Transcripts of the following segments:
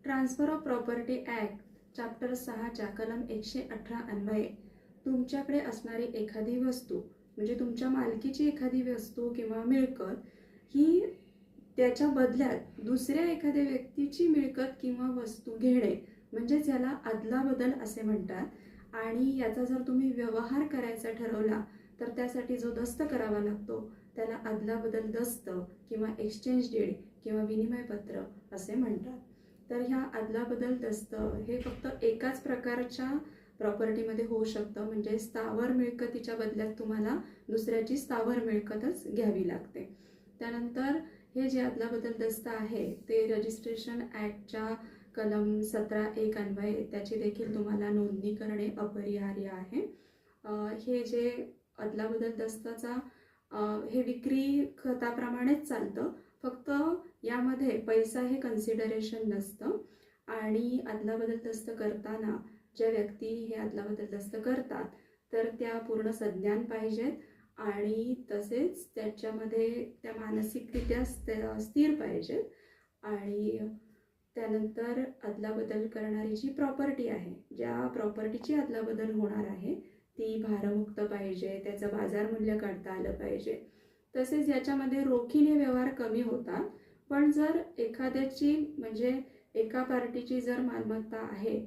Transfer of property act chapter 6च्या कलम 118 अन्वये तुमच्याकडे असणारी एखादी वस्तू म्हणजे तुमच्या मालकीची एखादी वस्तू किंवा मिळकत ही त्याच्या बदल्यात दुसऱ्या एखाद्या व्यक्तीची मिळकत किंवा वस्तू घेणे म्हणजेच याला अदलाबदल असे म्हणतात। आणि याचा जर तुम्ही व्यवहार करायचा ठरवला तर त्यासाठी जो दस्त करावा लागतो त्याला अदलाबदल दस्त किंवा एक्सचेंज डीड किंवा विनिमयपत्र असे म्हणतात। तर ह्या अदलाबदल दस्त हे फक्त एकाच प्रकारच्या प्रॉपर्टीमध्ये होऊ शकतं, म्हणजे स्थावर मिळकतीच्या बदल्यात तुम्हाला दुसऱ्याची स्थावर मिळकतच घ्यावी लागते। त्यानंतर हे जे अदलाबदल दस्त आहे ते रजिस्ट्रेशन ॲक्टच्या कलम 17(1) अन्वये त्याची देखील तुम्हाला नोंदणी करणे अपरिहार्य आहे। हे जे अदलाबदल दस्ताचा हे विक्री खताप्रमाणेच चालतं, फक्त यामध्ये पैसा हे कन्सिडरेशन नसतं। आणि अदलाबदल दस्त करताना ज्या व्यक्ती हे अदलाबदल दस्त करतात तर त्या पूर्ण सज्ञान पाहिजेत आणि तसेच त्याच्यामध्ये त्या मानसिकरित्या स्थिर पाहिजेत। आणि त्यानंतर अदलाबदल करणारी जी प्रॉपर्टी आहे, ज्या प्रॉपर्टीची अदलाबदल होणार आहे ती भारमुक्त पाहिजे, त्याचं बाजार मूल्य काढता आलं पाहिजे। तसेच याच्यामध्ये रोखीने व्यवहार कमी होतात, पण जर एखाद्याची म्हणजे एका पार्टीची जर मालमत्ता आहे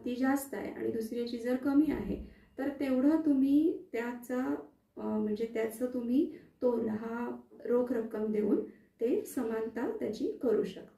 ती जास्त आहे आणि दुसऱ्याची जर कमी आहे तर तेवढं तुम्ही त्याचा म्हणजे त्याचं तुम्ही तोल हा रोख रक्कम देऊन ते समानता त्याची करू शकता।